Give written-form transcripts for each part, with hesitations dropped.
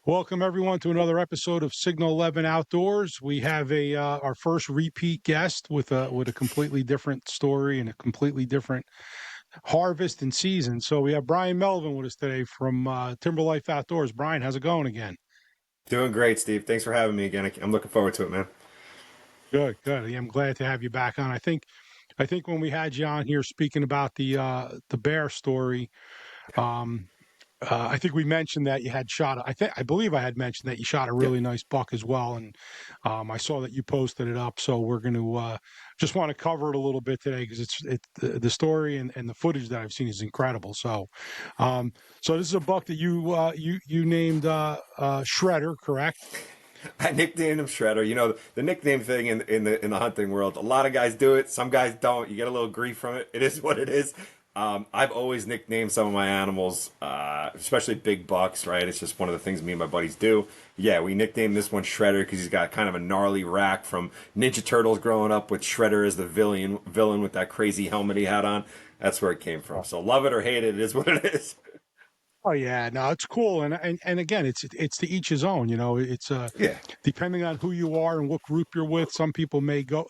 Welcome everyone to another episode of Signal 11 Outdoors. We have our first repeat guest with a completely different story and a completely different harvest and season. So we have Brian Melvin with us today from Timber Life Outdoors. Brian, how's it going again? Doing great, Steve. Thanks for having me again. I'm looking forward to it, man. Good, good. Yeah, I'm glad to have you back on. I think when we had you on here speaking about the bear story, um, I think we mentioned that you had shot. I believe I had mentioned that you shot a Yep. really nice buck as well, and I saw that you posted it up. So we're going to just want to cover it a little bit today because the story and the footage that I've seen is incredible. So this is a buck that you named Shredder, correct? I nicknamed him Shredder. You know, the nickname thing in the hunting world, a lot of guys do it. Some guys don't. You get a little grief from it. It is what it is. I've always nicknamed some of my animals, especially big bucks, right? It's just one of the things me and my buddies do. Yeah, we nicknamed this one Shredder because he's got kind of a gnarly rack from Ninja Turtles growing up with Shredder as the villain with that crazy helmet he had on. That's where it came from. So love it or hate it, it is what it is. Oh yeah, no, it's cool, and again, it's to each his own. You know, it's Yeah, depending on who you are and what group you're with. Some people may go.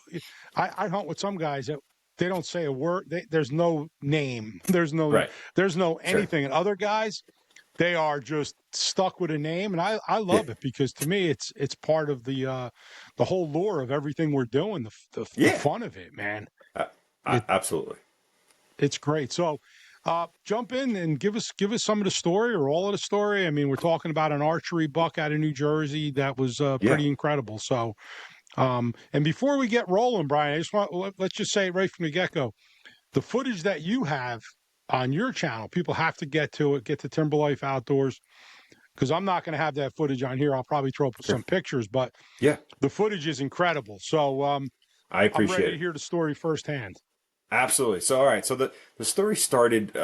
I hunt with some guys that they don't say a word. There's no name. right. There's no Sure. anything. And other guys, they are just stuck with a name, and I Yeah. love it because to me, it's part of the whole lore of everything we're doing. The Yeah. fun of it, man. Uh, It absolutely. it's great. So, jump in and give us some of the story or all of the story. I mean, we're talking about an archery buck out of New Jersey that was Yeah. pretty incredible. So, and before we get rolling, Brian, I just let's just say it right from the get go. The footage that you have on your channel, people have to get to it. Get to Timber Life Outdoors because I'm not going to have that footage on here. I'll probably throw up Sure. some pictures, but Yeah. the footage is incredible. So, I I'm ready appreciate to it. hear the story firsthand. Absolutely. So, all right. So the story started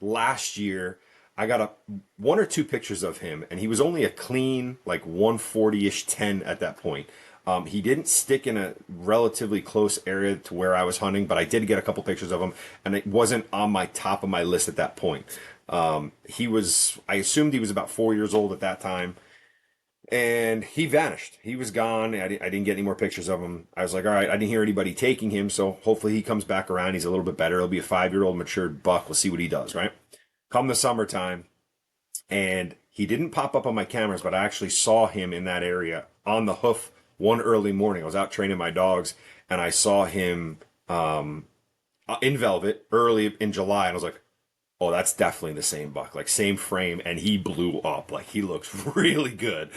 last year. I got one or two pictures of him, and he was only a clean like 140-ish 10 at that point. He didn't stick in a relatively close area to where I was hunting, but I did get a couple pictures of him, and it wasn't on my top of my list at that point. I assumed he was about 4 years old at that time, and he vanished. He was gone. I didn't get any more pictures of him. I was like, all right, I didn't hear anybody taking him, so hopefully he comes back around. He's a little bit better. He'll be a 5-year-old matured buck. We'll see what he does, right? Come the summertime, and he didn't pop up on my cameras, but I actually saw him in that area on the hoof one early morning. I was out training my dogs, and I saw him in velvet early in July, and I was like, oh, that's definitely the same buck, like same frame, and he blew up. Like he looks really good.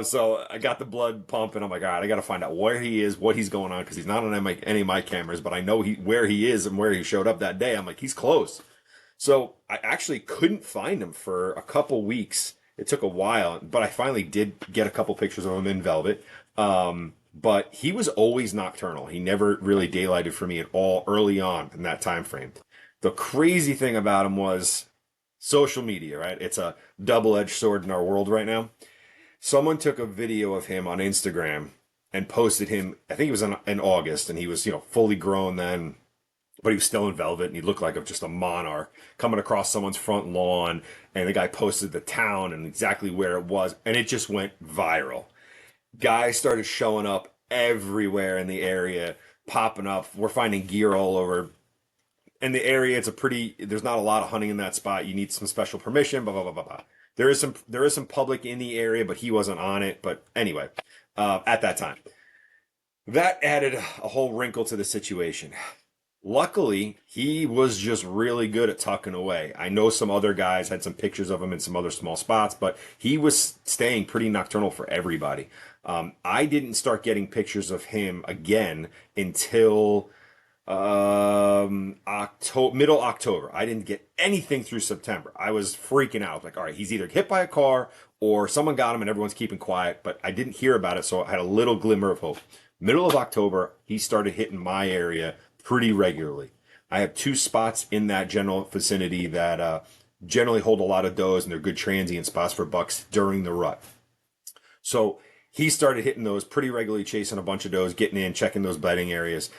So I got the blood pumping. I'm like, all right, I got to find out where he is, what he's going on, because he's not on any of my cameras, but I know where he is and where he showed up that day. I'm like, he's close. So I actually couldn't find him for a couple weeks. It took a while, but I finally did get a couple pictures of him in velvet. But he was always nocturnal. He never really daylighted for me at all early on in that time frame. The crazy thing about him was social media, right? It's a double-edged sword in our world right now. Someone took a video of him on Instagram and posted him. I think it was in August, and he was fully grown then, but he was still in velvet, and he looked like just a monarch coming across someone's front lawn. And the guy posted the town and exactly where it was, and it just went viral. Guys started showing up everywhere in the area, popping up. We're finding gear all over in the area. There's not a lot of hunting in that spot. You need some special permission, blah blah blah blah blah. There is some public in the area, but he wasn't on it. But anyway, at that time, that added a whole wrinkle to the situation. Luckily, he was just really good at tucking away. I know some other guys had some pictures of him in some other small spots, but he was staying pretty nocturnal for everybody. I didn't start getting pictures of him again until October, middle October. I didn't get anything through September. I was freaking out. Like, all right, he's either hit by a car or someone got him and everyone's keeping quiet, but I didn't hear about it, so I had a little glimmer of hope. Middle of October, he started hitting my area pretty regularly. I have two spots in that general vicinity that generally hold a lot of does, and they're good transient spots for bucks during the rut. So he started hitting those pretty regularly, chasing a bunch of does, getting in, checking those bedding areas.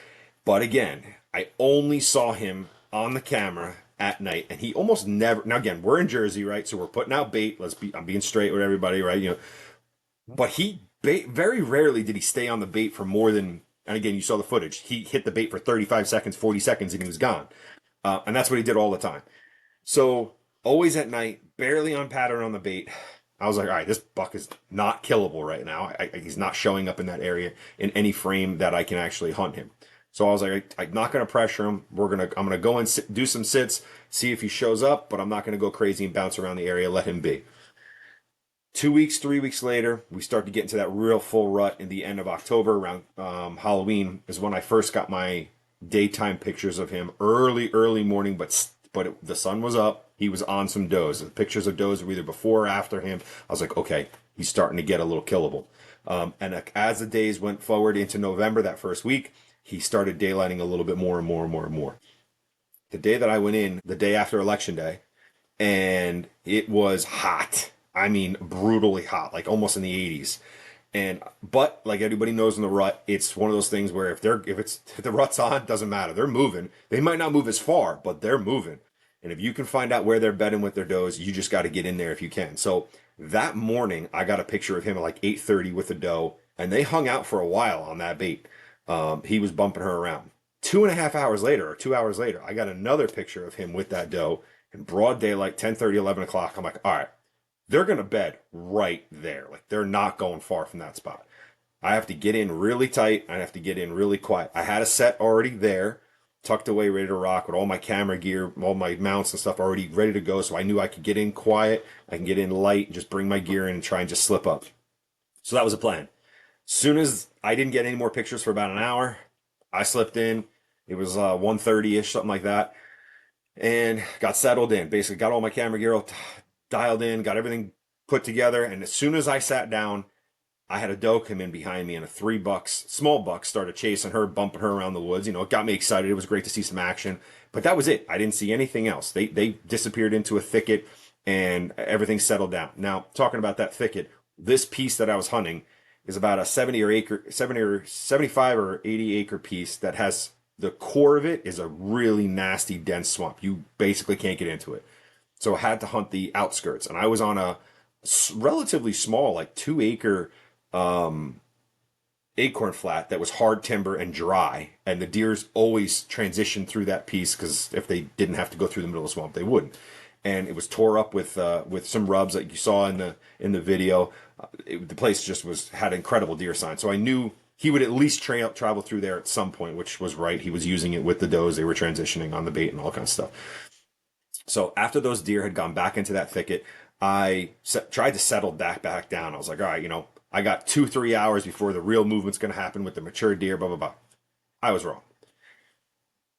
But again, I only saw him on the camera at night, and he almost never. Now again, we're in Jersey, right? So we're putting out bait. I'm being straight with everybody, right? But very rarely did he stay on the bait for more than. And again, you saw the footage. He hit the bait for 35 seconds, 40 seconds, and he was gone. And that's what he did all the time. So always at night, barely on pattern on the bait. I was like, all right, this buck is not killable right now. He's not showing up in that area in any frame that I can actually hunt him. So I was like, I'm not going to pressure him. I'm going to go and do some sits, see if he shows up, but I'm not going to go crazy and bounce around the area. Let him be. 2 weeks, 3 weeks later, we start to get into that real full rut in the end of October around Halloween is when I first got my daytime pictures of him early morning, the sun was up. He was on some does. The pictures of does were either before or after him. I was like, okay, he's starting to get a little killable. And as the days went forward into November, that first week, he started daylighting a little bit more and more and more and more. The day that I went in, the day after Election Day, and it was hot. I mean, brutally hot, like almost in the 80s. But like everybody knows in the rut, it's one of those things where if the rut's on, it doesn't matter. They're moving. They might not move as far, but they're moving. And if you can find out where they're bedding with their does, you just got to get in there if you can. So that morning, I got a picture of him at like 8:30 with a doe, and they hung out for a while on that bait. He was bumping her around. 2.5 hours later, or 2 hours later, I got another picture of him with that doe in broad daylight, 10:30, 11 o'clock. I'm like, all right, they're going to bed right there. Like they're not going far from that spot. I have to get in really tight. I have to get in really quiet. I had a set already there, tucked away, ready to rock with all my camera gear, all my mounts and stuff already ready to go. So I knew I could get in quiet. I can get in light and just bring my gear in and try and just slip up. So that was the plan. Soon as I didn't get any more pictures for about an hour, I slipped in. It was 1:30-ish, something like that, and got settled in. Basically got all my camera gear dialed in, got everything put together, and as soon as I sat down, I had a doe come in behind me, and small bucks, started chasing her, bumping her around the woods. It got me excited. It was great to see some action, but that was it. I didn't see anything else. They disappeared into a thicket, and everything settled down. Now, talking about that thicket, this piece that I was hunting is about a 70 or 75 or 80 acre piece that has the core of it is a really nasty, dense swamp. You basically can't get into it. So I had to hunt the outskirts, and I was on a relatively small, like 2 acre acorn flat that was hard timber and dry, and the deers always transitioned through that piece because if they didn't have to go through the middle of the swamp, they wouldn't. And it was tore up with some rubs like you saw in the video. The place just had incredible deer signs, so I knew he would at least travel through there at some point, which was right. He was using it with the does. They were transitioning on the bait and all kinds of stuff. So after those deer had gone back into that thicket, I tried to settle back down. I was like, all right, I got 2-3 hours before the real movement's going to happen with the mature deer, blah, blah, blah. I was wrong.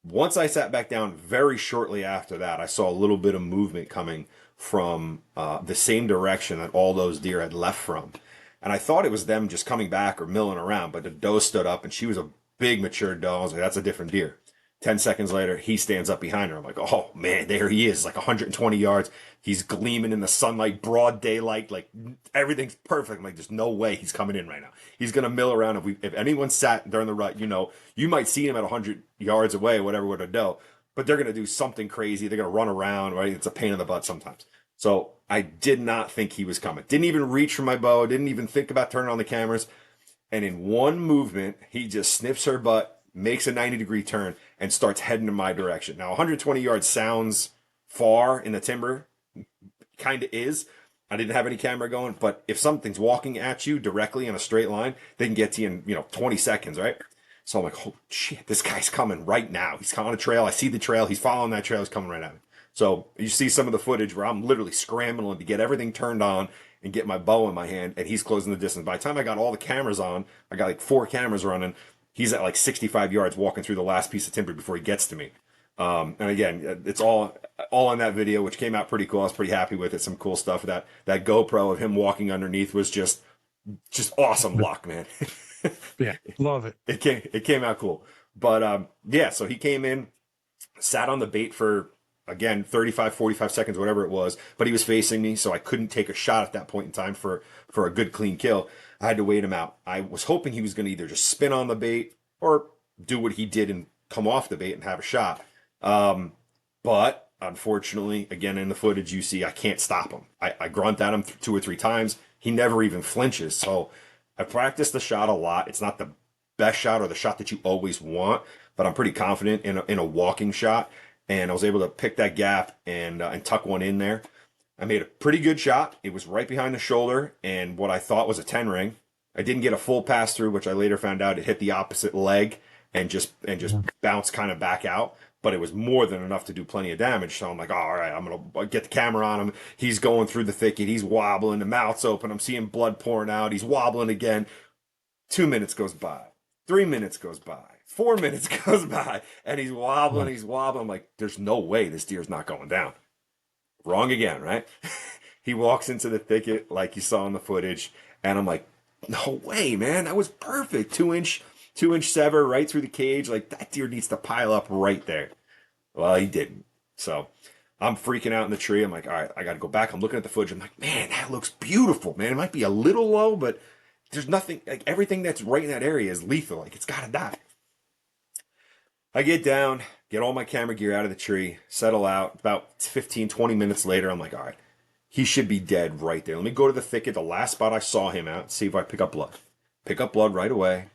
Once I sat back down, very shortly after that, I saw a little bit of movement coming from the same direction that all those deer had left from. And I thought it was them just coming back or milling around, but the doe stood up, and she was a big mature doe. I was like, that's a different deer. 10 seconds later, he stands up behind her. I'm like, oh man, there he is, like 120 yards. He's gleaming in the sunlight, broad daylight, like everything's perfect. I'm like, there's no way he's coming in right now. He's gonna mill around. If anyone sat during the rut, you might see him at 100 yards away, whatever, with a doe, but they're gonna do something crazy. They're gonna run around, right? It's a pain in the butt sometimes. So I did not think he was coming. Didn't even reach for my bow. Didn't even think about turning on the cameras. And in one movement, he just sniffs her butt, makes a 90-degree turn, and starts heading in my direction. Now, 120 yards sounds far in the timber. Kind of is. I didn't have any camera going, but if something's walking at you directly in a straight line, they can get to you in, 20 seconds, right? So I'm like, oh shit, this guy's coming right now. He's on a trail. I see the trail. He's following that trail. He's coming right at me. So you see some of the footage where I'm literally scrambling to get everything turned on and get my bow in my hand, and he's closing the distance. By the time I got all the cameras on, I got like 4 cameras running. He's at like 65 yards walking through the last piece of timber before he gets to me. And again, it's all on that video, which came out pretty cool. I was pretty happy with it. Some cool stuff. That GoPro of him walking underneath was just awesome luck, man. Yeah, love it. It came out cool. But yeah, so he came in, sat on the bait for, again, 35, 45 seconds, whatever it was, but he was facing me, so I couldn't take a shot at that point in time for a good clean kill. I had to wait him out. I was hoping he was going to either just spin on the bait or do what he did and come off the bait and have a shot. But unfortunately, again, in the footage, you see I can't stop him. I grunt at him 2 or 3 times. He never even flinches. So I practiced the shot a lot. It's not the best shot or the shot that you always want, but I'm pretty confident in a walking shot. And I was able to pick that gap and tuck one in there. I made a pretty good shot. It was right behind the shoulder and what I thought was a 10 ring. I didn't get a full pass through, which I later found out it hit the opposite leg and just bounced kind of back out. But it was more than enough to do plenty of damage. So I'm like, oh, all right, I'm gonna get the camera on him. He's going through the thicket. He's wobbling. The mouth's open. I'm seeing blood pouring out. He's wobbling again. 2 minutes goes by. 3 minutes goes by. 4 minutes goes by, and he's wobbling. He's wobbling. I'm like, there's no way this deer's not going down. Wrong again, right? He walks into the thicket like you saw in the footage, and I'm like, no way, man. That was perfect. 2-inch sever right through the cage. Like that deer needs to pile up right there. Well, he didn't. So I'm freaking out in the tree. I'm like, all right, I got to go back. I'm looking at the footage. I'm like, man, that looks beautiful, man. It might be a little low, but there's nothing, like everything that's right in that area is lethal. Like it's got to die. I get down, get all my camera gear out of the tree, settle out. About 15, 20 minutes later, I'm like, all right, he should be dead right there. Let me go to the thicket, the last spot I saw him at, see if I pick up blood. Pick up blood right away,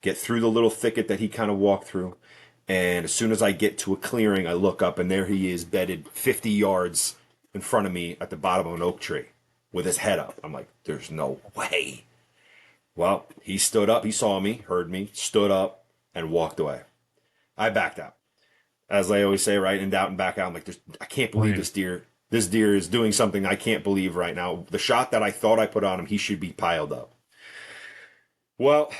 get through the little thicket that he kind of walked through. And as soon as I get to a clearing, I look up and there he is bedded 50 yards in front of me at the bottom of an oak tree with his head up. I'm like, there's no way. Well, he stood up. He saw me, heard me, stood up, and walked away. I backed out. As I always say, right, in doubt and back out. I'm like, I can't believe this deer. This deer is doing something I can't believe right now. The shot that I thought I put on him, he should be piled up. Well,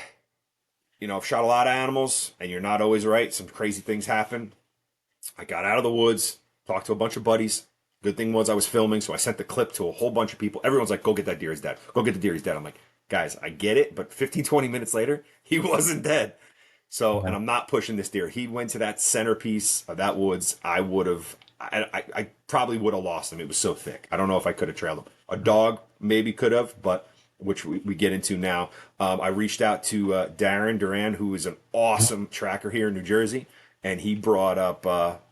I've shot a lot of animals, and you're not always right. Some crazy things happen. I got out of the woods, talked to a bunch of buddies. Good thing was I was filming, so I sent the clip to a whole bunch of people. Everyone's like, go get that deer, he's dead. Go get the deer, he's dead. I'm like, guys, I get it, but 15, 20 minutes later, he wasn't dead. So, and I'm not pushing this deer. He went to that centerpiece of that woods. I probably would have lost him. It was so thick. I don't know if I could have trailed him. A dog maybe could have, but which we get into now. I reached out to Darren Duran, who is an awesome tracker here in New Jersey, and he brought up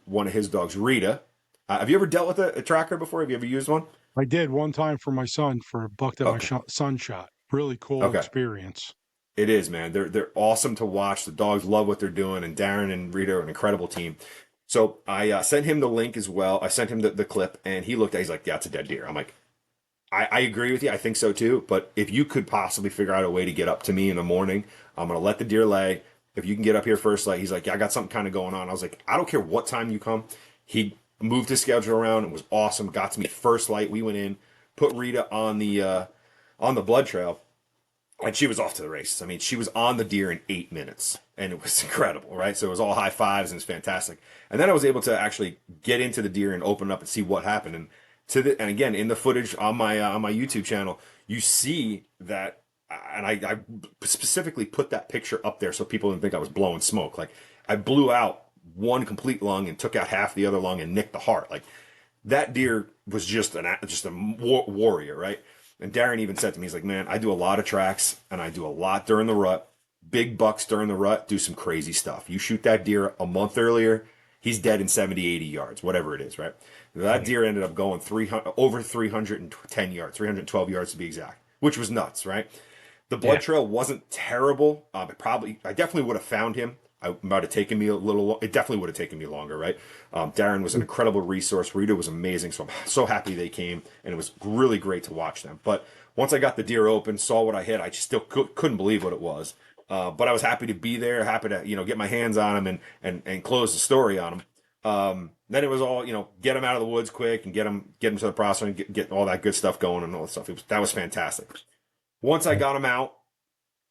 one of his dogs, Rita. Have you ever dealt with a tracker before? Have you ever used one? I did one time for my son for a buck that my Okay. son shot. Really cool Okay. experience. It is, man. They're awesome to watch. The dogs love what they're doing, and Darren and Rita are an incredible team. So I sent him the link as well. I sent him the clip, and he looked at. He's like, "Yeah, it's a dead deer." I'm like, I agree with you. I think so too. But if you could possibly figure out a way to get up to me in the morning, I'm gonna let the deer lay. If you can get up here first, like he's like, "Yeah, I got something kind of going on." I was like, "I don't care what time you come." He moved his schedule around. It was awesome. Got to me first light. We went in, put Rita on the blood trail, and she was off to the races. I mean, she was on the deer in 8 minutes, and it was incredible, right? So it was all high fives, and it was fantastic. And then I was able to actually get into the deer and open up and see what happened. And again, in the footage on my YouTube channel, you see that, and I specifically put that picture up there so people didn't think I was blowing smoke. Like I blew out one complete lung and took out half the other lung and nicked the heart. Like that deer was just a warrior, right? And Darren even said to me, he's like, man, I do a lot of tracks and I do a lot during the rut. Big bucks during the rut do some crazy stuff. You shoot that deer a month earlier, he's dead in 70, 80 yards, whatever it is, right? That deer ended up going over 310 yards, 312 yards to be exact, which was nuts, right? The blood trail wasn't terrible. I definitely would have found him. It might have taken me a little. It definitely would have taken me longer, right? Darren was an incredible resource. Rita was amazing, so I'm so happy they came, and it was really great to watch them. But once I got the deer open, saw what I hit, I just still couldn't believe what it was. But I was happy to be there, happy to get my hands on him and close the story on him. Then it was all get him out of the woods quick and get him to the processor and get all that good stuff going and all that stuff. That was fantastic. Once I got him out,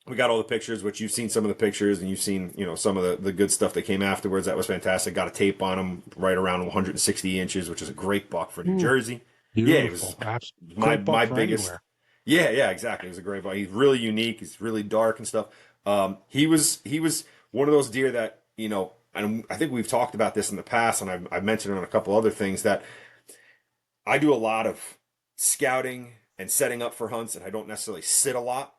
we got all the pictures, which you've seen some of the pictures and you've seen, some of the good stuff that came afterwards. That was fantastic. Got a tape on him right around 160 inches, which is a great buck for New Ooh, Jersey. Yeah, it beautiful. was my Great buck my for biggest. anywhere. Yeah, exactly. It was a great buck. He's really unique. He's really dark and stuff. He was one of those deer that, and I think we've talked about this in the past, and I've mentioned it on a couple other things that I do a lot of scouting and setting up for hunts, and I don't necessarily sit a lot.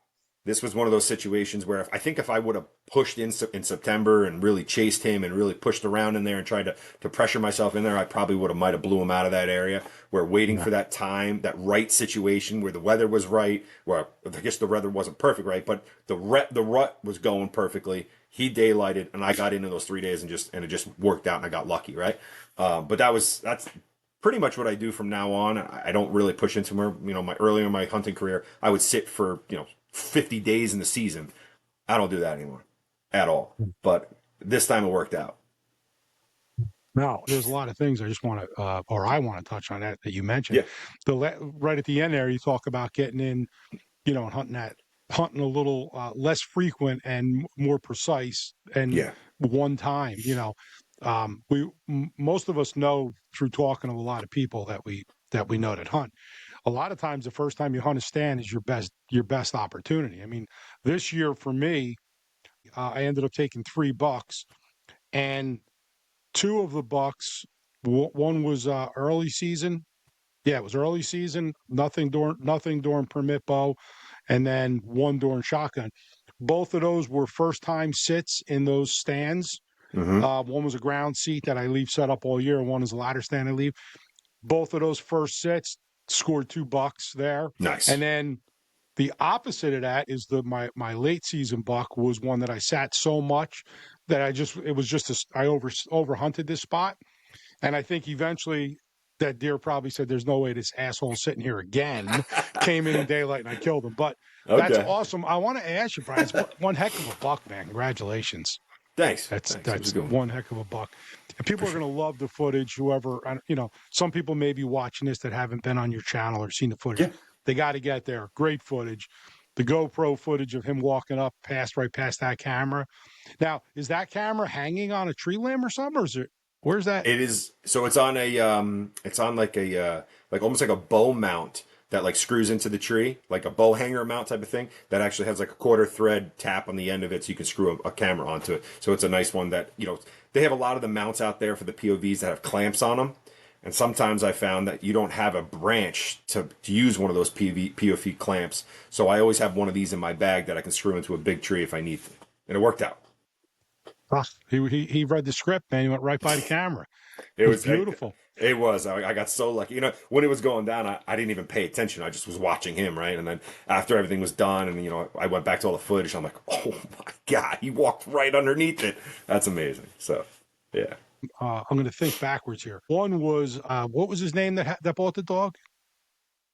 this was one of those situations where I think if I would have pushed in September and really chased him and really pushed around in there and tried to pressure myself in there, I probably might have blew him out of that area. Where waiting for that time, that right situation where the weather was right, where I guess the weather wasn't perfect, right, but the rut was going perfectly. He daylighted, and I got into those 3 days and it just worked out, and I got lucky, right? But that's pretty much what I do from now on. I don't really push into more. Earlier in my hunting career, I would sit for 50 days in the season. I don't do that anymore at all. But this time it worked out. Now, there's a lot of things I just want to, or I want to touch on that you mentioned. Yeah, Right at the end there, you talk about getting in, and hunting a little less frequent and more precise and yeah, one time. Most of us know through talking to a lot of people that we know that hunt. A lot of times, the first time you hunt a stand is your best opportunity. I mean, this year for me, I ended up taking 3 bucks, and 2 of the bucks, one was early season. Yeah, it was early season. Nothing during permit bow, and then one during shotgun. Both of those were first time sits in those stands. mm-hmm. One was a ground seat that I leave set up all year. One is a ladder stand I leave. Both of those first sits scored 2 bucks there, Nice. and then the opposite of that is my late season buck was one that I sat so much that I over hunted this spot, and I think eventually that deer probably said, "There's no way this asshole's sitting here again." Came in daylight and I killed him. But that's Okay. awesome. I want to ask you, Brian. It's one heck of a buck, man. Congratulations. Thanks. That's Thanks. It was that's a good one. one heck of a buck. And people For are sure. going to love the footage. Whoever, some people may be watching this that haven't been on your channel or seen the footage. Yeah. They got to get there. Great footage. The GoPro footage of him walking up right past that camera. Now, is that camera hanging on a tree limb or something, or is it? Where's that? It is. So it's on like like almost like a bow mount that like screws into the tree, like a bow hanger mount type of thing that actually has like a quarter thread tap on the end of it so you can screw a camera onto it. So it's a nice one that, they have a lot of the mounts out there for the POVs that have clamps on them. And sometimes I found that you don't have a branch to use one of those POV clamps. So I always have one of these in my bag that I can screw into a big tree if I need to. And it worked out. He read the script, man. He went right by the camera. It It was was beautiful. it was. I got so lucky. When it was going down, I didn't even pay attention. I just was watching him, right? And then after everything was done, and I went back to all the footage. I'm like, oh my god, he walked right underneath it. That's amazing. So, yeah. I'm going to think backwards here. One was what was his name that bought the dog?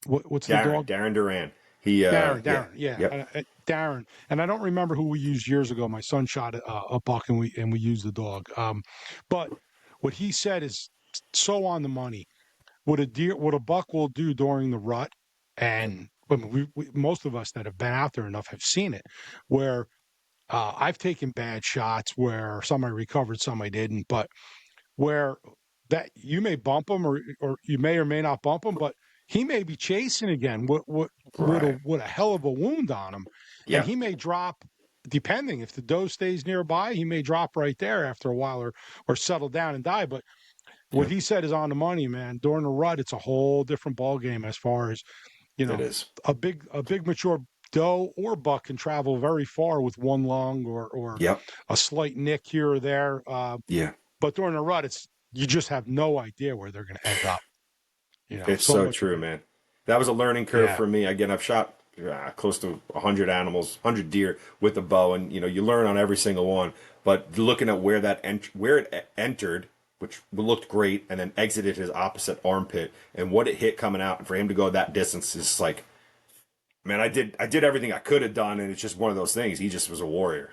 What's the dog? Darren Duran. He, yeah, Yeah, yep. Darren. And I don't remember who we used years ago. My son shot a buck, and we used the dog. But what he said is so on the money. What a buck will do during the rut, and I mean, most of us that have been out there enough have seen it, where I've taken bad shots where some I recovered, some I didn't, but where that you may bump him or you may or may not bump him, but he may be chasing again Right. with a hell of a wound on him, and Yep. he may drop. Depending if the doe stays nearby, he may drop right there after a while or settle down and die. But what Yep. he said is on the money, man. During the rut, it's a whole different ball game as far as you It know. is. A big mature doe or buck can travel very far with one lung or Yep. a slight nick here or there. Yeah. But during the rut, you just have no idea where they're going to end up. It's So so much of true, it. man. That was a learning curve Yeah, for me. Again, I've shot close to 100 animals, 100 deer with a bow, and you learn on every single one. But looking at where it entered, which looked great, and then exited his opposite armpit, and what it hit coming out, and for him to go that distance is like, man, I did everything I could have done, and it's just one of those things. He just was a warrior.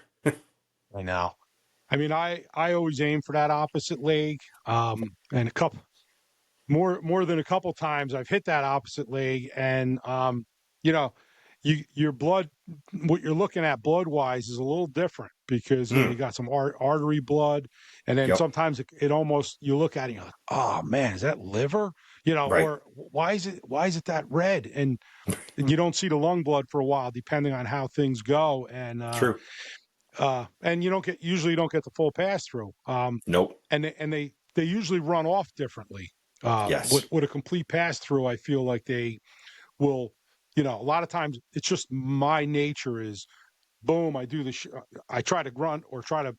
I know. I mean, I always aim for that opposite leg, and a couple more than a couple times I've hit that opposite leg, and you know, your blood, what you're looking at blood wise is a little different because you Mm, got some artery blood, and then yep. sometimes it almost you look at it and you're like, oh man, is that liver? Right. Or why is it that red? And you don't see the lung blood for a while, depending on how things go, True. and you don't get the full pass through. Nope. And they usually run off differently. Yes. With a complete pass through, I feel like they will. a lot of times it's just my nature is boom, I do I try to grunt or try to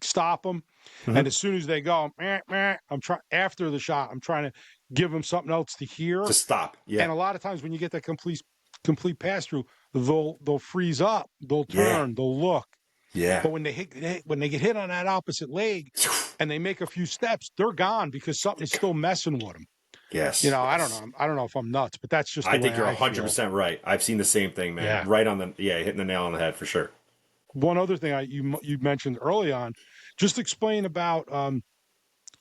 stop them, Hmm. and as soon as they go, meh, meh, I'm trying after the shot. I'm trying to give them something else to hear. To stop. Yeah. And a lot of times when you get that complete pass through, they'll freeze up, they'll Yeah. turn, they'll look. Yeah. But when they get hit on that opposite leg and they make a few steps, they're gone because something's still messing with them. Yes. I don't Yes. know. I don't know if I'm nuts, but that's just the I way think you're I feel. 100% right. I've seen the same thing, man. Yeah. Right on the, yeah, hitting the nail on the head for sure. One other thing you mentioned early on, just explain about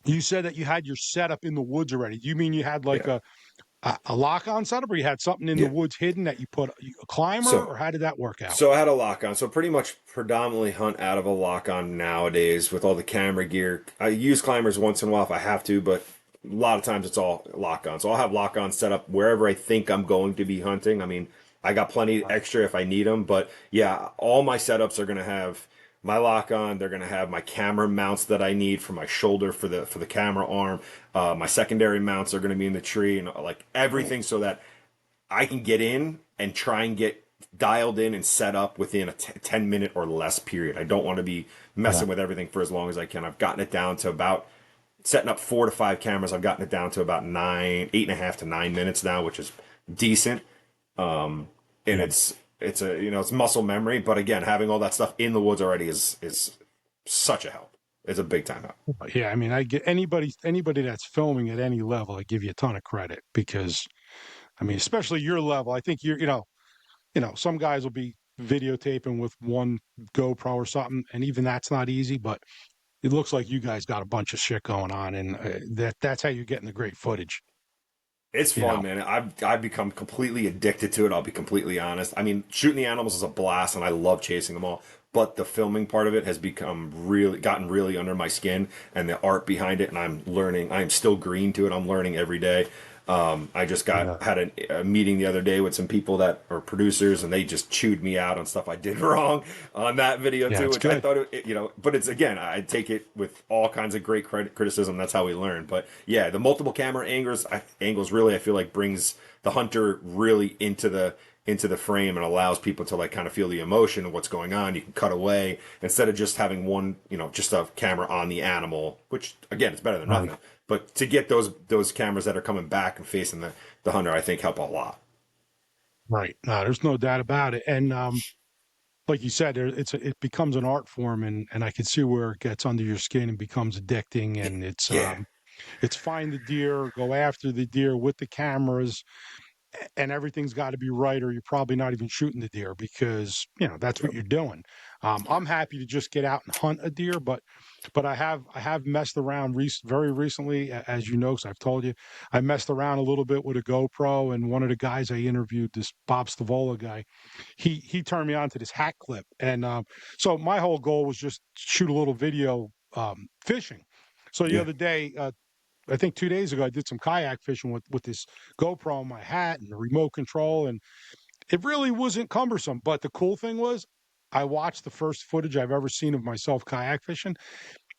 you said that you had your setup in the woods already. Do you mean you had like Yeah. a lock on setup, or you had something in the Yeah. woods hidden that you put a climber, So, or how did that work out? so I had a lock on. So pretty much predominantly hunt out of a lock on nowadays with all the camera gear. I use climbers once in a while if I have to, but a lot of times it's all lock on. So I'll have lock on set up wherever I think I'm going to be hunting. I mean, I got plenty Right. extra if I need them, but yeah, all my setups are going to have my lock on. They're going to have my camera mounts that I need for my shoulder for the camera arm. My secondary mounts are going to be in the tree and like everything so that I can get in and try and get dialed in and set up within a 10-minute or less period. I don't want to be Yeah. messing with everything for as long as I can. I've gotten it down to about setting up 4 to 5 cameras. I've gotten it down to about 8.5 to 9 minutes now, which is decent. And Yeah. it's a it's muscle memory. But again, having all that stuff in the woods already is such a help. It's a big time help. Yeah, I mean, I get anybody that's filming at any level, I give you a ton of credit because, I mean, especially your level. I think some guys will be videotaping with one GoPro or something, and even that's not easy. But it looks like you guys got a bunch of shit going on, and that's how you're getting the great footage. It's You fun, know, man. I've become completely addicted to it. I'll be completely honest. I mean, shooting the animals is a blast, and I love chasing them all. But the filming part of it has become gotten really under my skin, and the art behind it. And I'm learning. I am still green to it. I'm learning every day. I just yeah, had a meeting the other day with some people that are producers, and they just chewed me out on stuff I did wrong on that video yeah, too. it's Which I good. thought, but it's again, I take it with all kinds of great criticism. That's how we learn. But yeah, the multiple camera angles really, I feel like brings the hunter really into the frame and allows people to like kind of feel the emotion of what's going on. You can cut away instead of just having one, just a camera on the animal, which again, it's better than Right, nothing. But to get those cameras that are coming back and facing the hunter, I think help a lot. right. No, there's no doubt about it. And like you said, it becomes an art form, and I can see where it gets under your skin and becomes addicting. Yeah, And yeah, it's find the deer, go after the deer with the cameras, and everything's got to be right, or you're probably not even shooting the deer because that's what yep, you're doing. I'm happy to just get out and hunt a deer, but I have messed around very recently, as you know, because I've told you, I messed around a little bit with a GoPro, and one of the guys I interviewed, this Bob Stavola guy, he turned me on to this hack clip, and so my whole goal was just shoot a little video fishing. So the yeah, other day, I think 2 days ago, I did some kayak fishing with this GoPro on my hat and the remote control, and it really wasn't cumbersome. But the cool thing was, I watched the first footage I've ever seen of myself kayak fishing,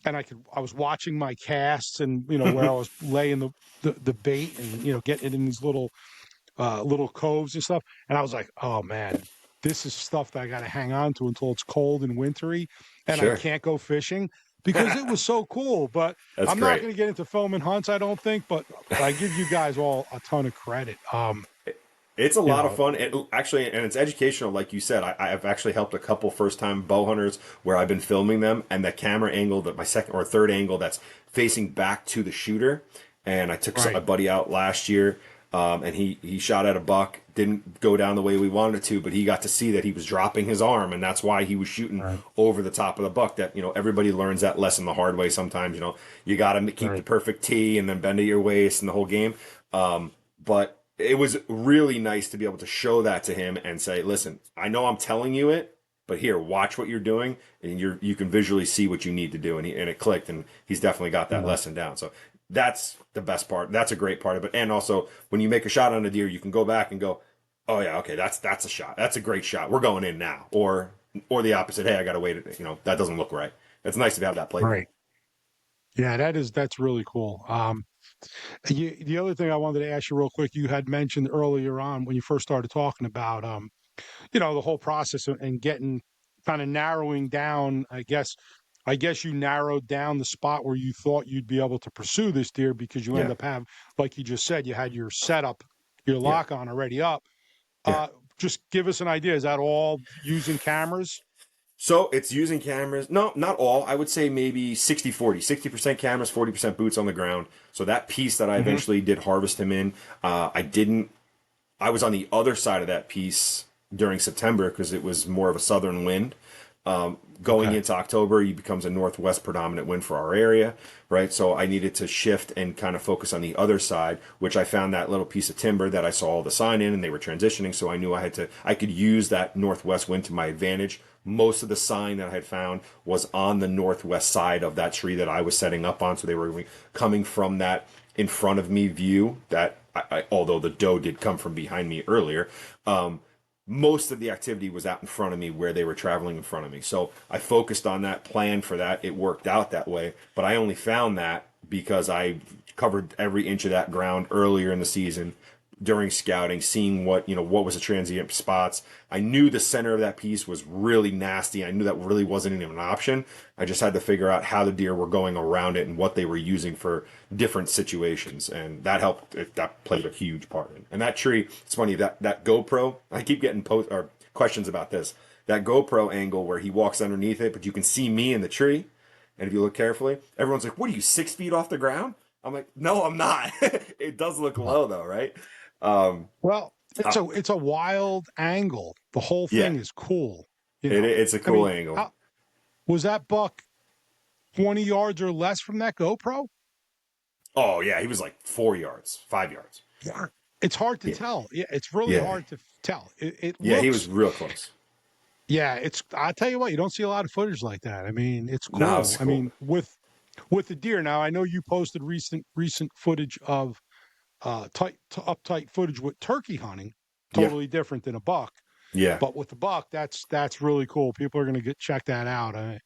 and I was watching my casts and where I was laying the bait and getting it in these little coves and stuff, and I was like, oh man. This is stuff that I got to hang on to until it's cold and wintry, and I sure. can't go fishing because it was so cool. But That's I'm not great. going to get into filming hunts, I don't think. But I give you guys all a ton of credit. It's a You lot of know, fun. Actually, and it's educational, like you said. I've actually helped a couple first-time bow hunters where I've been filming them, and the camera angle that my second or third angle that's facing back to the shooter. And I took a right, buddy out last year, and he shot at a buck. Didn't go down the way we wanted it to, but he got to see that he was dropping his arm, and that's why he was shooting right, over the top of the buck. That everybody learns that lesson the hard way. Sometimes you got to keep the right, perfect tee and then bend at your waist and the whole game. But it was really nice to be able to show that to him and say, listen, I know I'm telling you it, but here, watch what you're doing, and you can visually see what you need to do, and it clicked, and he's definitely got that yeah, lesson down. So that's the best part. That's a great part of it. And also, when you make a shot on a deer, you can go back and go, oh yeah, okay, that's a shot. That's a great shot. We're going in now, or the opposite. Hey, I got to wait. That doesn't look right. It's nice to have that playback. right. Yeah, that's really cool. The other thing I wanted to ask you real quick, you had mentioned earlier on when you first started talking about, the whole process and getting kind of narrowing down. I guess you narrowed down the spot where you thought you'd be able to pursue this deer because you end Yeah, up like you just said, you had your setup, your yeah, lock on already up. yeah. Just give us an idea. Is that all using cameras? So it's using cameras. No, not all. I would say maybe 60-40. 60% cameras, 40% boots on the ground. So that piece that I Hmm. eventually did harvest him in, I didn't. I was on the other side of that piece during September because it was more of a southern wind. Going Okay. into October, it becomes a northwest predominant wind for our area, right? So I needed to shift and kind of focus on the other side, which I found that little piece of timber that I saw all the sign in, and they were transitioning. So I knew I could use that northwest wind to my advantage. Most of the sign that I had found was on the northwest side of that tree that I was setting up on. So they were coming from that in front of me view that although the doe did come from behind me earlier, most of the activity was out in front of me where they were traveling in front of me. So I focused on that, plan for that. It worked out that way, but I only found that because I covered every inch of that ground earlier in the season during scouting, seeing what was the transient spots. I knew the center of that piece was really nasty. I knew that really wasn't even an option. I just had to figure out how the deer were going around it and what they were using for different situations, and that helped. That played a huge part in. And that tree, it's funny that GoPro. I keep getting questions about this. That GoPro angle where he walks underneath it, but you can see me in the tree. And if you look carefully, everyone's like, "What are you 6 feet off the ground?" I'm like, "No, I'm not." It does look low though, right? Um, Well, uh, it's a wild angle. The whole yeah, thing is cool. You know, it's a I cool mean, angle. how was that buck 20 yards or less from that GoPro? Oh yeah, he was like 4 yards, 5 yards. Yeah. It's hard to Yeah, tell. Yeah, it's really yeah, hard to tell. It yeah. He was looks, real close. yeah, I'll tell you what, you don't see a lot of footage like that. I mean, it's No, it's cool. I cool. mean, with the deer now, I know you posted recent footage of uptight footage with turkey hunting, Yeah, totally different than a buck. yeah. But with the buck, that's really cool. People are going to check that out. It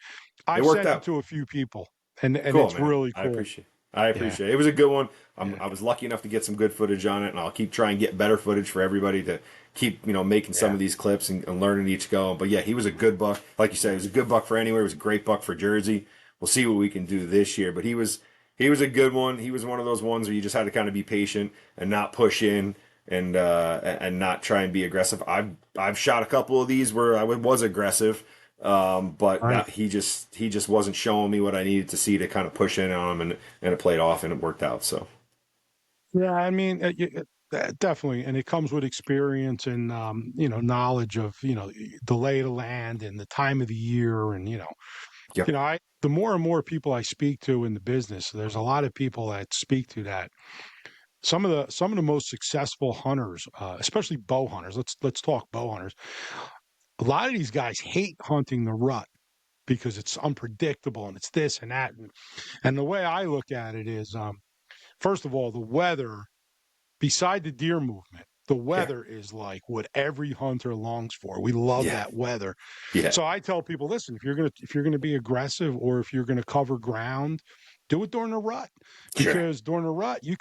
I've worked sent it out. to a few people, and Cool, it's man. really cool. I Yeah, appreciate it. It was a good one. yeah, I was lucky enough to get some good footage on it, and I'll keep trying to get better footage for everybody to keep making some yeah. of these clips and learning each go. But yeah, he was a good buck. Like you said, he was a good buck for anywhere. He was a great buck for Jersey. We'll see what we can do this year. But he was a good one. He was one of those ones where you just had to kind of be patient and not push in and not try and be aggressive. I've shot a couple of these where I was aggressive, but Right. that he just wasn't showing me what I needed to see to kind of push in on him, and it played off and it worked out. So Yeah, I mean, definitely, and it comes with experience and knowledge of the lay of the land and the time of the year, and yeah, I the more and more people I speak to in the business, there's a lot of people that speak to that. Some of the most successful hunters, especially bow hunters. Let's talk bow hunters. A lot of these guys hate hunting the rut because it's unpredictable and it's this and that. And the way I look at it is, first of all, the weather, beside the deer movement, the yeah, weather is like what every hunter longs for. We love yeah, that weather. yeah, So I tell people, listen, if you're gonna be aggressive or if you're gonna cover ground, do it during the rut sure, because during the rut you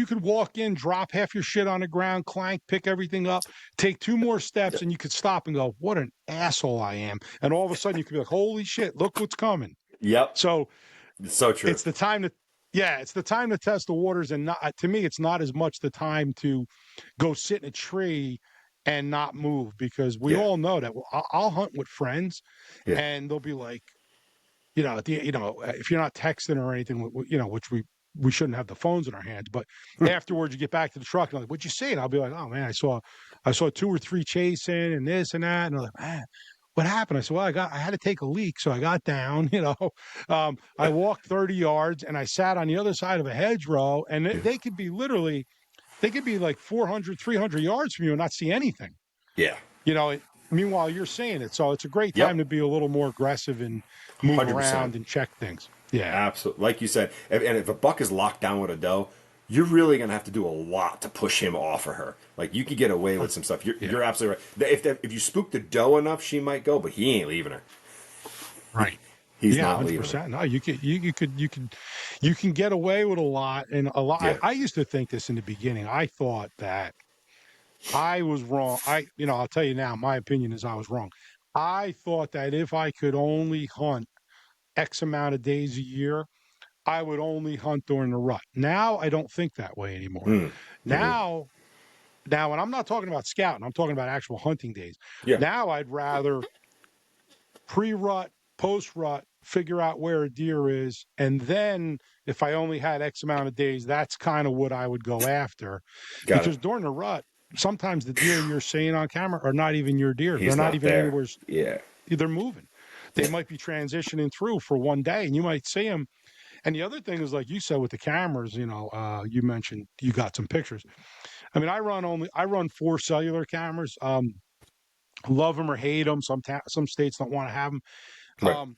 could walk in, drop half your shit on the ground, clank, pick everything up, take two more steps, and you could stop and go, "What an asshole I am!" And all of a sudden, you could be like, "Holy shit, look what's coming!" yep, So it's so true. it's the time to, yeah, it's the time to test the waters, and not to me, it's not as much the time to go sit in a tree and not move because we Yeah, all know that I'll hunt with friends, yeah, and they'll be like, if you're not texting or anything, which we shouldn't have the phones in our hands, but afterwards you get back to the truck and like, what'd you see? And I'll be like, oh man, I saw two or three chasing and this and that. And they're like, man, what happened? I said, well, I had to take a leak. So I got down, I walked 30 yards and I sat on the other side of a hedgerow and yeah, they could be like 400, 300 yards from you and not see anything, yeah. you know, meanwhile you're seeing it. So it's a great time Yep, to be a little more aggressive and move 100%. around and check things. Yeah. Absolutely. Like you said, and if a buck is locked down with a doe, you're really going to have to do a lot to push him off of her. Like you could get away with some stuff. You're, Yeah. you're absolutely right. If you spook the doe enough, she might go, but he ain't leaving her. Right. He's Yeah, not leaving it. 100%. No, you can get away with a lot, and a lot. Yeah. I used to think this in the beginning. I thought that I was wrong. I'll tell you now, my opinion is I was wrong. I thought that if I could only hunt X amount of days a year, I would only hunt during the rut. Now I don't think that way anymore. Mm. Hmm. Now, and I'm not talking about scouting, I'm talking about actual hunting days. Yeah. Now I'd rather pre-rut, post-rut, figure out where a deer is, and then if I only had X amount of days, that's kind of what I would go after. Got it. Because during the rut, sometimes the deer you're seeing on camera are not even your deer. They're He's not not even there. anywhere. Yeah. They're moving. They might be transitioning through for one day, and you might see them. And the other thing is, like you said, with the cameras, you mentioned you got some pictures. I mean, I run 4 cellular cameras. Love them or hate them. Some states don't want to have them. Right. Um,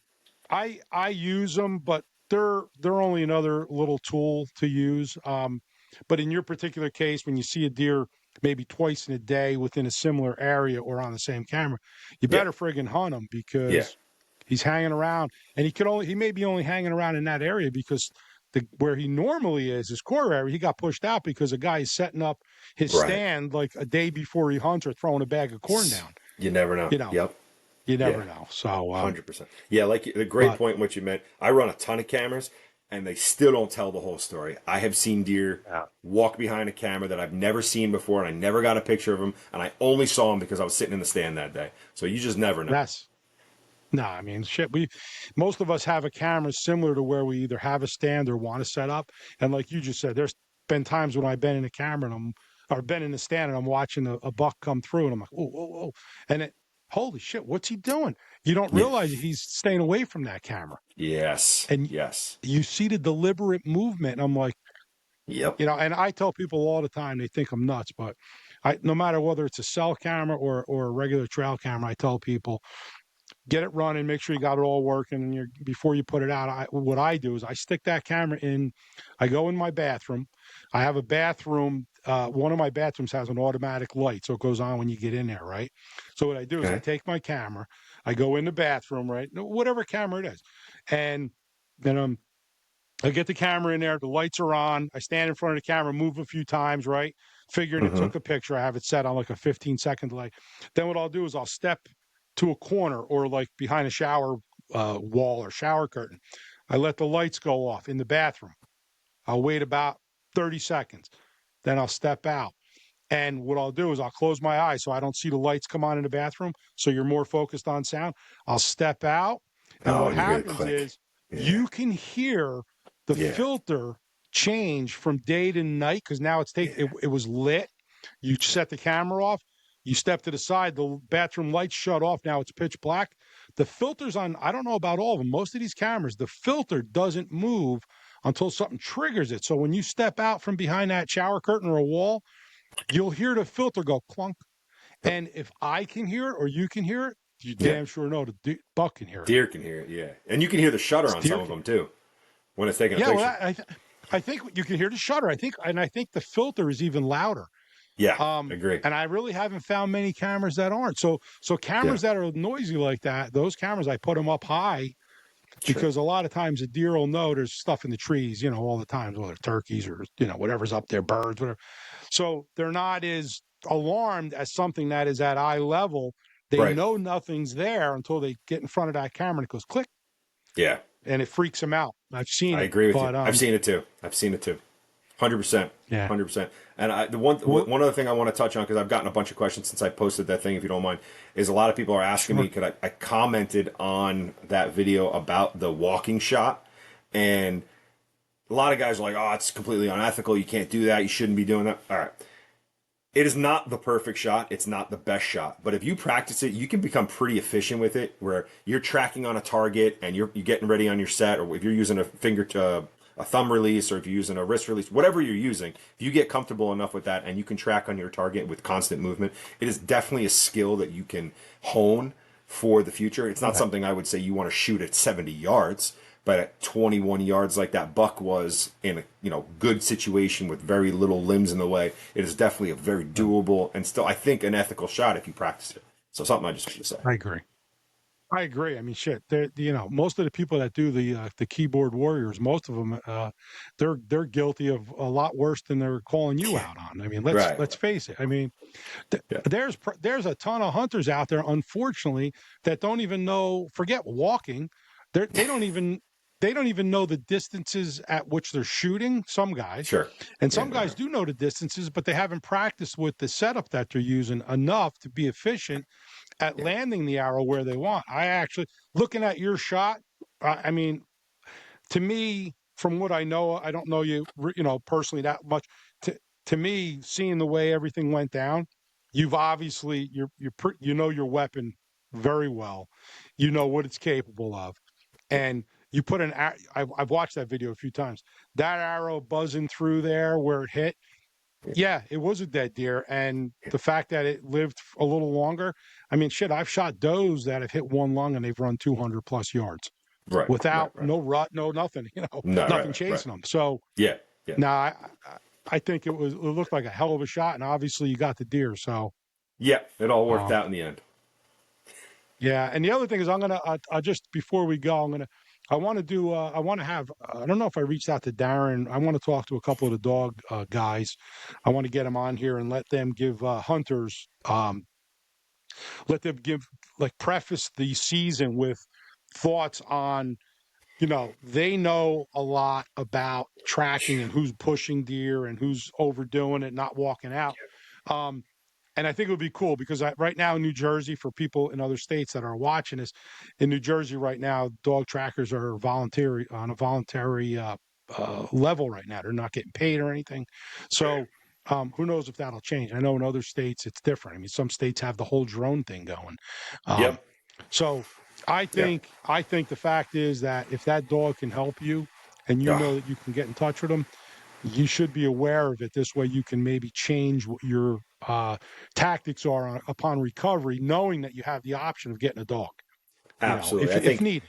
I use them, but they're only another little tool to use. But in your particular case, when you see a deer maybe twice in a day within a similar area or on the same camera, you Yeah. better friggin' hunt him Yeah. because he's hanging around, and he may be only hanging around in that area because where he normally is his core area, he got pushed out because a guy is setting up his Right. stand like a day before he hunts or throwing a bag of corn down. You never know. You know, Yep. you Yeah. never know. So, 100%. Yeah, like the great but point what you meant. I run a ton of cameras and they still don't tell the whole story. I have seen deer yeah. walk behind a camera that I've never seen before and I never got a picture of them and I only saw them because I was sitting in the stand that day. So you just never know. Yes. No, I mean, shit. Most of us have a camera similar to where we either have a stand or want to set up. And like you just said, there's been times when I've been in a camera or been in the stand and I'm watching a buck come through and I'm like, oh, whoa, whoa. And holy shit, what's he doing? You don't Yeah. realize he's staying away from that camera. Yes. And Yes. you see the deliberate movement. And I'm like, Yep. and I tell people all the time, they think I'm nuts, but no matter whether it's a cell camera or a regular trail camera, I tell people, get it running, make sure you got it all working, and before you put it out. What I do is I stick that camera in. I go in my bathroom. I have a bathroom. One of my bathrooms has an automatic light, so it goes on when you get in there, right? So what I do is I Okay. take my camera, I go in the bathroom, right, whatever camera it is, and then I get the camera in there. The lights are on. I stand in front of the camera, move a few times, right? Figuring it, Mm-hmm. took a picture. I have it set on like a 15-second delay. Then what I'll do is I'll step to a corner or like behind a shower wall or shower curtain. I let the lights go off in the bathroom. I'll wait about 30 seconds. Then I'll step out. And what I'll do is I'll close my eyes so I don't see the lights come on in the bathroom. So you're more focused on sound. I'll step out. And Oh, what and you hear the happens click. is Yeah. you can hear the Yeah. filter change from day to night because now Yeah. it was lit. You set the camera off. You step to the side, the bathroom lights shut off. Now it's pitch black. The filter's on, I don't know about all of them. Most of these cameras, the filter doesn't move until something triggers it. So when you step out from behind that shower curtain or a wall, you'll hear the filter go clunk. Yep. And if I can hear it or you can hear it, you Yeah. damn sure know the buck can hear it. Deer can hear it. Yeah. And you can hear the shutter on Deer some of can. them too when it's taking a Yeah, well, picture. I think you can hear the shutter. I think the filter is even louder. Yeah. Um, Agree. and I really haven't found many cameras that aren't. So Yeah. cameras that are noisy like that, those cameras I put them up high Sure. because a lot of times a deer will know there's stuff in the trees, all the times, whether turkeys or whatever's up there, birds, whatever. So they're not as alarmed as something that is at eye level. They Right. know nothing's there until they get in front of that camera and it goes click Yeah. and it freaks them out. I've seen I it, agree with you. but I've seen it too. I've seen it too. 100%. yeah. 100%. And the What? one other thing I want to touch on, because I've gotten a bunch of questions since I posted that thing, if you don't mind, is a lot of people are asking me, Sure. could I commented on that video about the walking shot, and a lot of guys are like, oh, it's completely unethical. You can't do that. You shouldn't be doing that. All right. It is not the perfect shot. It's not the best shot. But if you practice it, you can become pretty efficient with it, where you're tracking on a target and you're getting ready on your set, or if you're using a thumb release, or if you're using a wrist release, whatever you're using, if you get comfortable enough with that and you can track on your target with constant movement, it is definitely a skill that you can hone for the future. It's not Okay. something I would say you want to shoot at 70 yards, but at 21 yards like that buck was in a good situation with very little limbs in the way, it is definitely a very doable and still, I think, an ethical shot if you practice it. So something I just want to say. I agree. I agree. I mean, shit. Most of the people that do the keyboard warriors, most of them, they're guilty of a lot worse than they're calling you Yeah. out on. I mean, let's Right. let's face it. I mean, Yeah. there's a ton of hunters out there, unfortunately, that don't even know. Forget walking. They don't even know the distances at which they're shooting. Some guys, Sure. and Yeah. some No. guys No. do know the distances, but they haven't practiced with the setup that they're using enough to be efficient at Yeah. landing the arrow where they want. I actually, looking at your shot, I mean, to me, from what I know, I don't know you, personally that much. To to me, seeing the way everything went down, you've obviously you know your weapon very well. You know what it's capable of, Yeah. and you put I've watched that video a few times. That arrow buzzing through there where it hit, Yeah. yeah, it was a dead deer, and Yeah. the fact that it lived a little longer. I mean, shit, I've shot does that have hit one lung and they've run 200 plus yards Right. Right. without Right. no rut, no nothing, No. Right. nothing Right. Right. chasing them. So Yeah. Yeah. now I think it looked like a hell of a shot, and obviously you got the deer. So Yeah. It all worked um, out in the end. yeah, and the other thing is I just before we go, I want to do I want to have I don't know if I reached out to Darren. I want to talk to a couple of the dog guys. I want to get them on here and let them give hunters let them give like preface the season with thoughts on they know a lot about tracking and who's pushing deer and who's overdoing it, not walking out. um, and I think it would be cool because right now in New Jersey, for people in other states that are watching this, in New Jersey right now, dog trackers are voluntary on a voluntary level right now. They're not getting paid or anything. So who knows if that'll change? I know in other states it's different. I mean, some states have the whole drone thing going. Um, Yep. so Yeah. I think the fact is that if that dog can help you and you Oh, know that you can get in touch with them, you should be aware of it. This way you can maybe change what your tactics are upon recovery, knowing that you have the option of getting a dog, absolutely. if needed.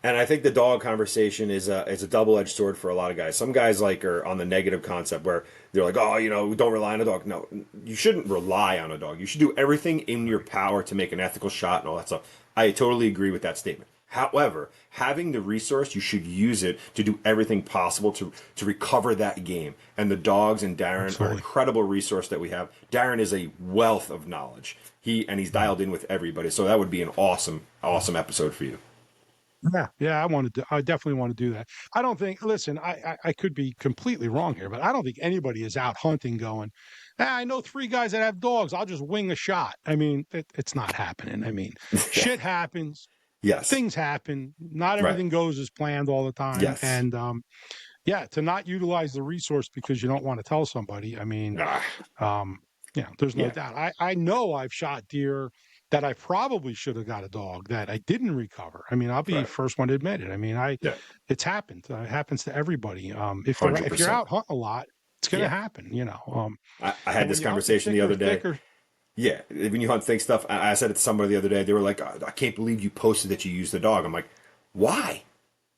And I think the dog conversation is a double edged sword for a lot of guys. Some guys like are on the negative concept where they're like, oh, don't rely on a dog. No, you shouldn't rely on a dog. You should do everything in your power to make an ethical shot and all that stuff. I totally agree with that statement. However, having the resource, you should use it to do everything possible to recover that game. And the dogs and Darren are an Absolutely. incredible resource that we have. Darren is a wealth of knowledge. He's Yeah. dialed in with everybody. So that would be an awesome episode for you. Yeah, I definitely want to do that. I don't think, listen, I could be completely wrong here, but I don't think anybody is out hunting going, I know three guys that have dogs. I'll just wing a shot. I mean, it's not happening. I mean, shit happens. Yes. Things happen. Not Right. everything goes as planned all the time. Yes. And yeah, to not utilize the resource because you don't want to tell somebody. I mean, Ah, um, there's no yeah. doubt. I know I've shot deer that I probably should have got a dog that I didn't recover. I mean, I'll be Right. first one to admit it. I mean, Yeah. it's happened. It happens to everybody. Hundred If you're percent. out hunting a lot, it's going to Yeah. happen. I had And this when you hunt the conversation the other thicker, day. thicker. Yeah. When you hunt thick stuff, I said it to somebody the other day. They were like, I can't believe you posted that you used the dog. I'm like, why?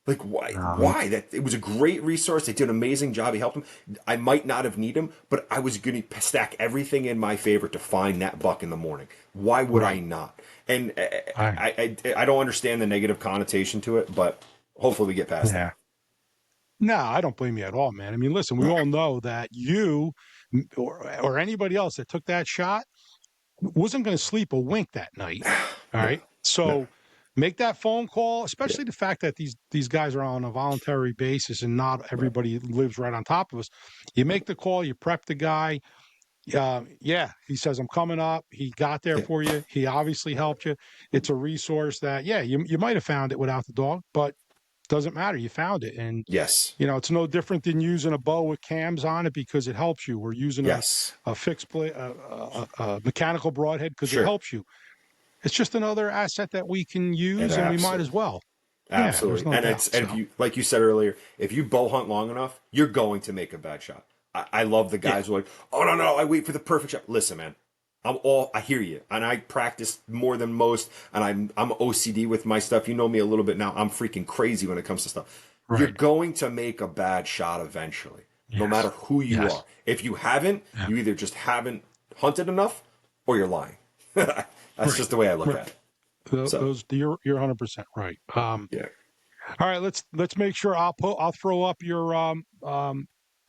Like why? Um, Why? That it was a great resource. They did an amazing job. He helped him. I might not have need him, but I was going to stack everything in my favor to find that buck in the morning. Why would I right. not? And I, I don't understand the negative connotation to it, but hopefully we get past yeah. that. No, I don't blame you at all, man. I mean, listen, we all know that or anybody else that took that shot wasn't going to sleep a wink that night. All No, right. no. So make that phone call, Yeah, especially the fact that these guys are on a voluntary basis and not right. everybody lives right on top of us. You make the call, you prep the guy. Yeah, he says, I'm coming up. He got there Yeah. for you. He obviously helped you. It's a resource that, yeah, you might have found it without the dog, but doesn't matter. You found it. And Yes. it's no different than using a bow with cams on it because it helps you, or using Yes. a fixed play, a mechanical broadhead because it Sure. helps you. It's just another asset that we can And use, and we might absolutely. as well. Yeah, there's Absolutely. no And doubt. it's and if So you like you said earlier, if you bow hunt long enough, you're going to make a bad shot. I love the yeah, guys who are like, oh no, I wait for the perfect shot. Listen, man, I hear you. And I practice more than most, and I'm OCD with my stuff. You know me a little bit now. I'm freaking crazy when it comes to stuff. You're right. going to make a bad shot eventually, no matter Yes, who you yes, are. If you haven't, yeah. you either just haven't hunted enough or you're lying. That's Right, just the way I look right. at it. So Those you're 100% right. yeah, All right, let's make sure I'll throw up your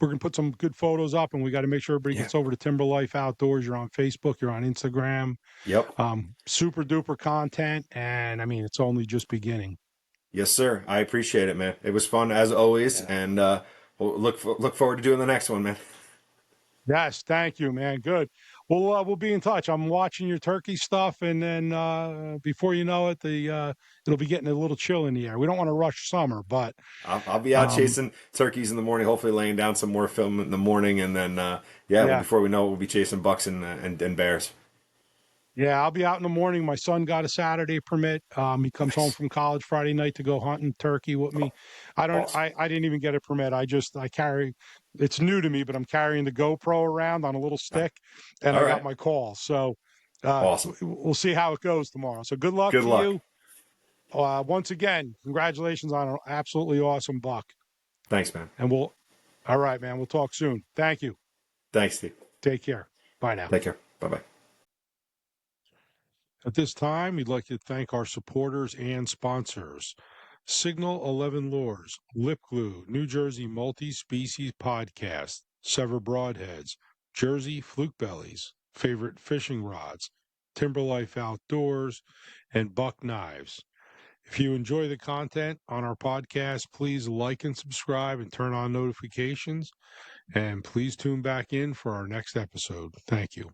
we're gonna put some good photos up, and we got to make sure everybody yeah, gets over to Timber Life Outdoors. You're on Facebook, you're on Instagram. yep, Super duper content, and I mean it's only just beginning. yes, sir. I appreciate it, man. It was fun as always, Yeah. and we'll look forward to doing the next one, man. Yes, thank you, man. Good. We'll be in touch. I'm watching your turkey stuff, and then before you know it, the it'll be getting a little chill in the air. We don't want to rush summer, but I'll be out um, chasing turkeys in the morning, hopefully laying down some more film in the morning, and then yeah, well, yeah, before we know it, we'll be chasing bucks and bears. yeah, I'll be out in the morning. My son got a Saturday permit. He comes home Nice, from college Friday night to go hunting turkey with me. I don't. awesome. I didn't even get a permit. I carry. It's new to me, but I'm carrying the GoPro around on a little stick, and All I got right, my call. So awesome. we'll see how it goes tomorrow. So good luck Good to luck. you. Once again, congratulations on an absolutely awesome buck. Thanks, man. And all right, man. We'll talk soon. Thank you. Thanks, Steve. Take care. Bye now. Take care. Bye bye. At this time, we'd like to thank our supporters and sponsors. Signal 11 Lures, Lip Glue, New Jersey Multi-Species Podcast, Sever Broadheads, Jersey Fluke Bellies, Favorite Fishing Rods, Timberlife Outdoors, and Buck Knives. If you enjoy the content on our podcast, please like and subscribe and turn on notifications. And please tune back in for our next episode. Thank you.